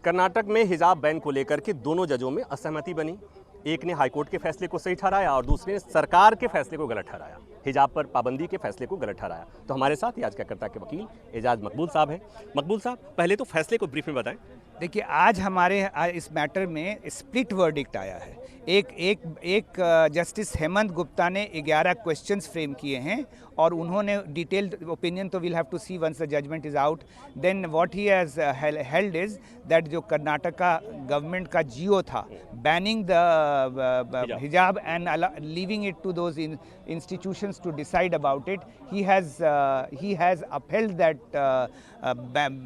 कर्नाटक में हिजाब बैन को लेकर के दोनों जजों में असहमति बनी। एक ने हाईकोर्ट के फैसले को सही ठहराया और दूसरे ने सरकार के फैसले को गलत ठहराया, हिजाब पर पाबंदी के फैसले को गलत ठहराया। तो हमारे साथ याचिकाकर्ता के वकील एजाज मकबूल साहब हैं। मकबूल साहब, पहले तो फैसले को ब्रीफ में बताएं। देखिए, आज इस मैटर में स्प्लिट वर्डिक्ट आया है। एक जस्टिस हेमंत गुप्ता ने 11 क्वेश्चंस फ्रेम किए हैं और उन्होंने डिटेल्ड ओपिनियन, तो we'll have to see once the judgment is out. Then what he has held is that जो कर्नाटका गवर्नमेंट का जियो था banning the hijab and leaving it to those institutions to decide about it, he has upheld that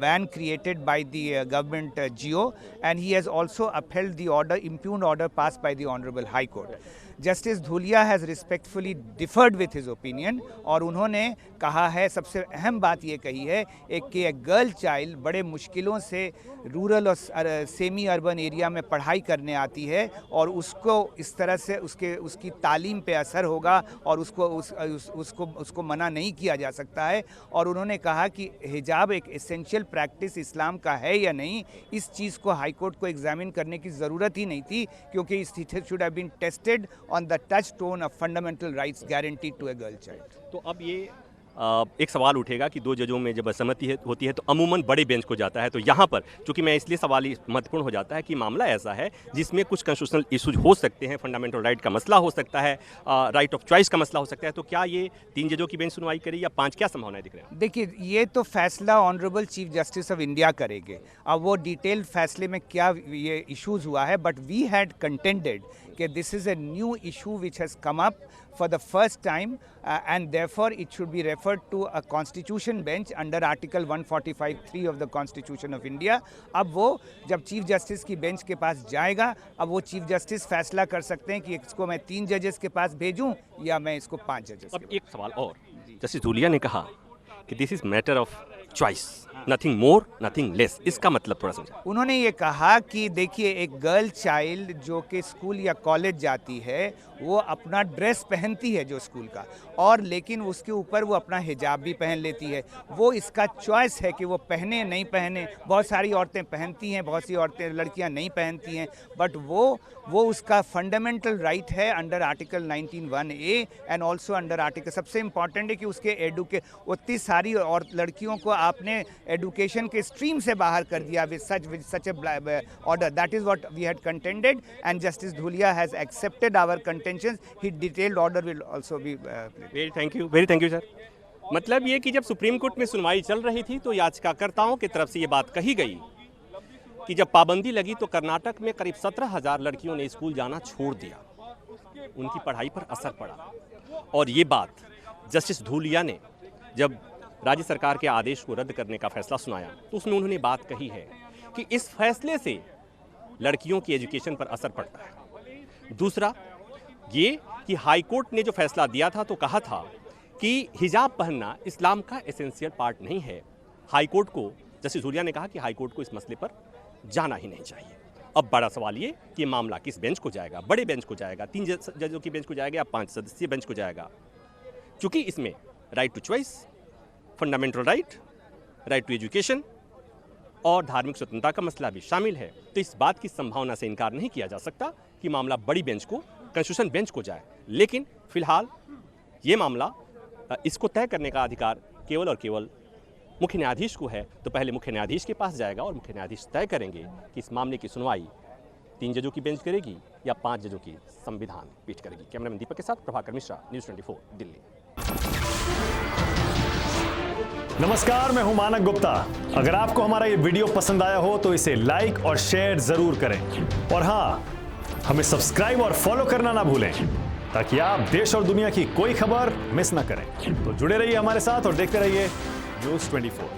ban created by the government GO, and he has also upheld the impugned order passed by the Honorable High Court. Justice Dhulia has respectfully differed with his opinion और उन्होंने कहा है, सबसे अहम बात ये कही है कि एक गर्ल चाइल्ड बड़े मुश्किलों से रूरल और सेमी अर्बन एरिया में पढ़ाई करने आती है और उसको इस तरह से उसकी तालीम पे असर होगा और उसको मना नहीं किया जा सकता है। और उन्होंने कहा कि हिजाब एक एसेंशियल प्रैक्टिस इस्लाम का है या नहीं, इस चीज़ को हाई कोर्ट को एग्जामिन करने की ज़रूरत ही नहीं थी, क्योंकि it should have been tested on the touchstone of fundamental rights guaranteed to a girl child. तो अब ये एक सवाल उठेगा कि दो जजों में जब असहमति होती है तो अमूमन बड़े बेंच को जाता है। तो यहाँ पर चूंकि मैं इसलिए सवाल महत्वपूर्ण हो जाता है कि मामला ऐसा है जिसमें कुछ कॉन्स्टिट्यूशनल इशूज हो सकते हैं, फंडामेंटल राइट का मसला हो सकता है, राइट ऑफ चॉइस का मसला हो सकता है। तो क्या ये 3 जजों की बेंच सुनवाई करेगी या 5, क्या संभावनाएं दिख रही हैं? देखिए, ये तो फैसला honourable chief justice of India करेंगे। अब वो डिटेल फैसले में क्या ये इशूज़ हुआ है, बट वी हैड कंटेंडेड कि this is a new issue which has come up for the first time and therefore it should be referred to a constitution bench under article 145(3) of the constitution of India. अब वो जब chief justice की bench के पास जाएगा, अब वो chief justice फैसला कर सकते हैं कि इसको मैं 3 जजेस के पास भेजूं या मैं इसको 5 जजेस। अब एक सवाल और, जस्टिस धूलिया ने कहा कि this is matter of choice, nothing more nothing less. इसका मतलब थोड़ा समझा। उन्होंने ये कहा कि देखिए, एक गर्ल चाइल्ड जो कि स्कूल या कॉलेज जाती है वो अपना ड्रेस पहनती है जो स्कूल का, और लेकिन उसके ऊपर वो अपना हिजाब भी पहन लेती है। वो इसका चॉइस है कि वो पहने नहीं पहने। बहुत सारी औरतें पहनती हैं, बहुत सी औरतें लड़कियां नहीं पहनती हैं, बट वो उसका फंडामेंटल राइट है under article 19(1)(a) and also under article, सबसे इम्पॉर्टेंट है कि उसके उतनी सारी और लड़कियों को आपने एडुकेशन के स्ट्रीम से बाहर कर दिया with such a order. That is what we had contended and Justice Dhulia has accepted our contentions. His detailed order will also be very thank you sir। मतलब ये कि जब सुप्रीम कोर्ट में सुनवाई चल रही थी तो याचिकाकर्ताओं की तरफ से ये बात कही गई कि जब पाबंदी लगी तो कर्नाटक में करीब 17,000 लड़कियों ने स्कूल जाना छोड़ दिया, उनकी पढ़ाई पर असर पड़ा। और ये बात जस्टिस धूलिया ने जब राज्य सरकार के आदेश को रद्द करने का फैसला सुनाया तो उसमें उन्होंने बात कही है कि इस फैसले से लड़कियों की एजुकेशन पर असर पड़ता है। दूसरा ये कि हाई कोर्ट ने जो फैसला दिया था तो कहा था कि हिजाब पहनना इस्लाम का एसेंशियल पार्ट नहीं है। हाई कोर्ट को, जस्टिस धूलिया ने कहा कि हाई कोर्ट को इस मसले पर जाना ही नहीं चाहिए। अब बड़ा सवाल ये कि मामला किस बेंच को जाएगा, बड़े बेंच को जाएगा, 3 जजों की बेंच को जाएगा या 5 सदस्यीय बेंच को जाएगा, क्योंकि इसमें right to choice, fundamental right to education और धार्मिक स्वतंत्रता का मसला भी शामिल है। तो इस बात की संभावना से इनकार नहीं किया जा सकता कि मामला बड़ी बेंच को, कॉन्स्टिट्यूशन बेंच को जाए। लेकिन फिलहाल ये मामला, इसको तय करने का अधिकार केवल और केवल मुख्य न्यायाधीश को है। तो पहले मुख्य न्यायाधीश के पास जाएगा और मुख्य न्यायाधीश तय करेंगे कि इस मामले की सुनवाई 3 जजों की बेंच करेगी या 5 जजों की संविधान पीठ करेगी। कैमरामैन दीपक के साथ प्रभाकर मिश्रा, न्यूज़ 24 दिल्ली। नमस्कार, मैं हूं मानक गुप्ता। अगर आपको हमारा ये वीडियो पसंद आया हो तो इसे लाइक और शेयर जरूर करें, और हाँ, हमें सब्सक्राइब और फॉलो करना ना भूलें ताकि आप देश और दुनिया की कोई खबर मिस ना करें। तो जुड़े रहिए हमारे साथ और देखते रहिए न्यूज़ 24।